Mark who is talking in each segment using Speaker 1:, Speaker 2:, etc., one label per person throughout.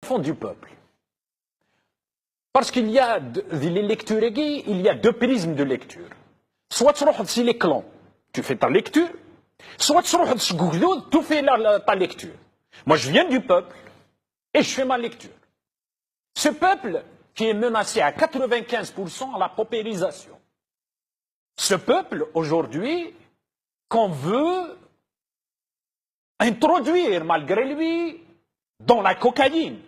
Speaker 1: enfants du peuple. Parce qu'il y a les lectures, il y a deux prismes de lecture. Soit tu rentres sur les clans, tu fais ta lecture, soit tu rentres sur Google, tu fais ta lecture. Moi, je viens du peuple et je fais ma lecture. Ce peuple qui est menacé à 95% à la paupérisation. Ce peuple, aujourd'hui, qu'on veut introduire, malgré lui, dans la cocaïne,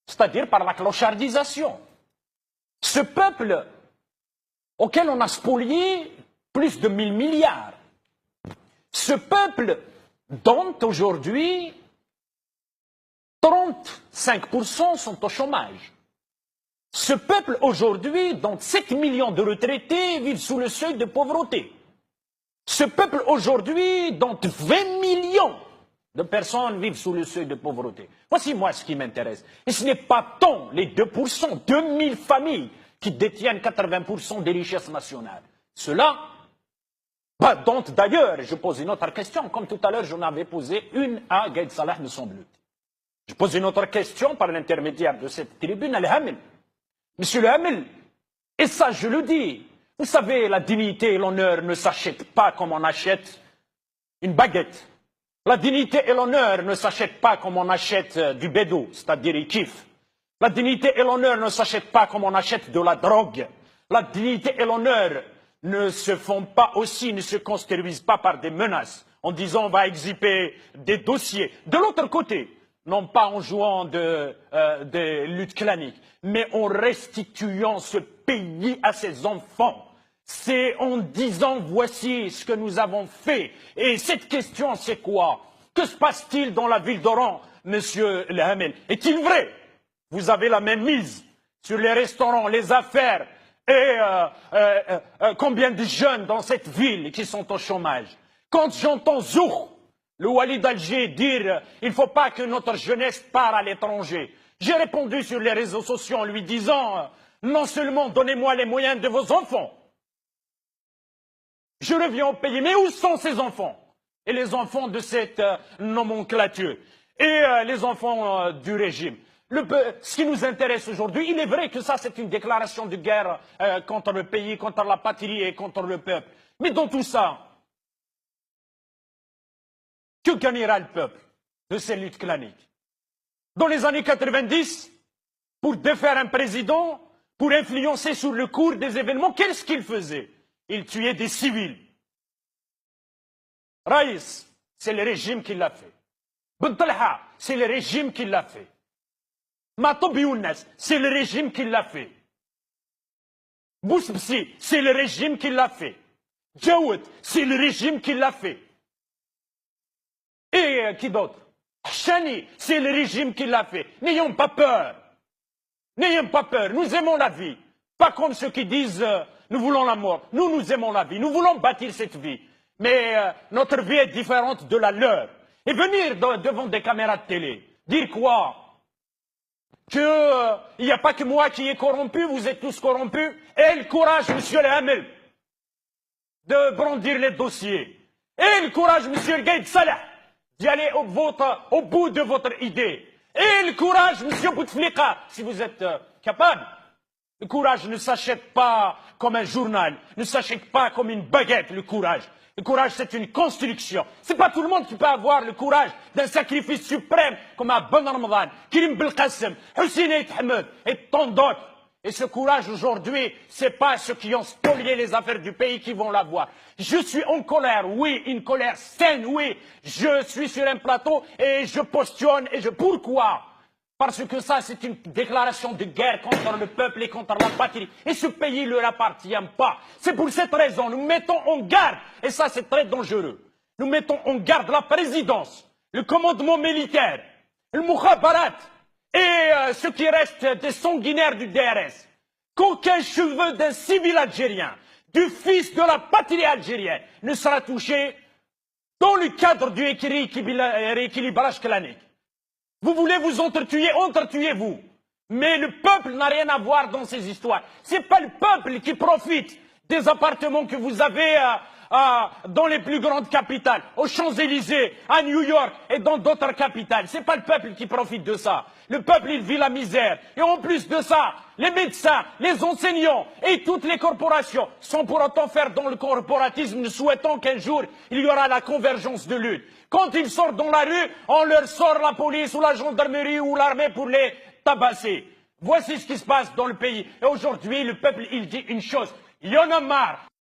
Speaker 1: c'est-à-dire par la clochardisation. Ce peuple auquel on a spolié plus de 1000 milliards. Ce peuple dont aujourd'hui 35% sont au chômage. Ce peuple aujourd'hui dont 7 millions de retraités vivent sous le seuil de pauvreté. Ce peuple aujourd'hui dont 20 millions de personnes vivent sous le seuil de pauvreté. Voici moi ce qui m'intéresse. Et ce n'est pas tant les 2%, 2000 familles qui détiennent 80% des richesses nationales. Cela, dont d'ailleurs, je pose une autre question, comme tout à l'heure j'en avais posé une à Gaïd Salah, me semble-t-il. Je pose une autre question par l'intermédiaire de cette tribune à l'Hamel. Monsieur le Hamel, et ça je le dis, vous savez, la dignité et l'honneur ne s'achètent pas comme on achète une baguette. La dignité et l'honneur ne s'achètent pas comme on achète du bédou, c'est-à-dire il kiffe. La dignité et l'honneur ne s'achètent pas comme on achète de la drogue. La dignité et l'honneur ne se font pas aussi, ne se construisent pas par des menaces, en disant on va exhiber des dossiers. De l'autre côté, non pas en jouant de lutte clanique, mais en restituant ce pays à ses enfants. C'est en disant voici ce que nous avons fait. Et cette question, c'est quoi? Que se passe-t-il dans la ville d'Oran, monsieur Le Hamel? Est-il vrai? Vous avez la même mise sur les restaurants, les affaires et combien de jeunes dans cette ville qui sont au chômage? Quand j'entends Zour, le wali d'Alger, dire il ne faut pas que notre jeunesse parte à l'étranger, j'ai répondu sur les réseaux sociaux en lui disant non seulement donnez-moi les moyens de vos enfants, je reviens au pays, mais où sont ces enfants? Et les enfants de cette nomenclature et les enfants du régime. Ce qui nous intéresse aujourd'hui, il est vrai que ça c'est une déclaration de guerre contre le pays, contre la patrie et contre le peuple. Mais dans tout ça, que gagnera le peuple de ces luttes claniques? Dans les années 90, pour défaire un président, pour influencer sur le cours des événements, qu'est-ce qu'il faisait? Il tuait des civils. Raïs, c'est le régime qui l'a fait. Ben Talha, c'est le régime qui l'a fait. Matoub Younes, c'est le régime qui l'a fait. Boussbsi, c'est le régime qui l'a fait. Djaoud, c'est le régime qui l'a fait. Et qui d'autre? Chani, c'est le régime qui l'a fait. N'ayons pas peur. N'ayons pas peur. Nous aimons la vie. Pas comme ceux qui disent nous voulons la mort. Nous aimons la vie. Nous voulons bâtir cette vie. Mais notre vie est différente de la leur. Et venir devant des caméras de télé, dire quoi? Qu'il n'y a pas que moi qui est corrompu, vous êtes tous corrompus. Et le courage, monsieur le Hamel, de brandir les dossiers. Et le courage, monsieur le Gaïd Salah, d'y aller au bout de votre idée. Et le courage, monsieur Bouteflika, si vous êtes capable. Le courage ne s'achète pas comme un journal, ne s'achète pas comme une baguette, le courage. Le courage, c'est une construction. Ce n'est pas tout le monde qui peut avoir le courage d'un sacrifice suprême comme à Ben Ramadan, Kirim Belkacem, Hussein Hamed et tant d'autres. Et ce courage aujourd'hui, ce n'est pas ceux qui ont spolié les affaires du pays qui vont l'avoir. Je suis en colère, oui, une colère saine, oui. Je suis sur un plateau et je postulonne et pourquoi? Parce que ça, c'est une déclaration de guerre contre le peuple et contre la patrie. Et ce pays ne leur appartient pas. C'est pour cette raison, nous mettons en garde, et ça c'est très dangereux, nous mettons en garde la présidence, le commandement militaire, le Moukhabarat et ce qui reste des sanguinaires du DRS. Qu'aucun cheveu d'un civil algérien, du fils de la patrie algérienne, ne sera touché dans le cadre du rééquilibrage clanique. Vous voulez vous entretuer, entretuez-vous. Mais le peuple n'a rien à voir dans ces histoires. Ce n'est pas le peuple qui profite des appartements que vous avez dans les plus grandes capitales, aux Champs-Élysées, à New York et dans d'autres capitales. Ce n'est pas le peuple qui profite de ça. Le peuple, il vit la misère. Et en plus de ça, les médecins, les enseignants et toutes les corporations sont pour autant faire dans le corporatisme, ne souhaitant qu'un jour, il y aura la convergence de lutte. Quand ils sortent dans la rue, on leur sort la police ou la gendarmerie ou l'armée pour les tabasser. Voici ce qui se passe dans le pays. Et aujourd'hui, le peuple, il dit une chose. Il y en a marre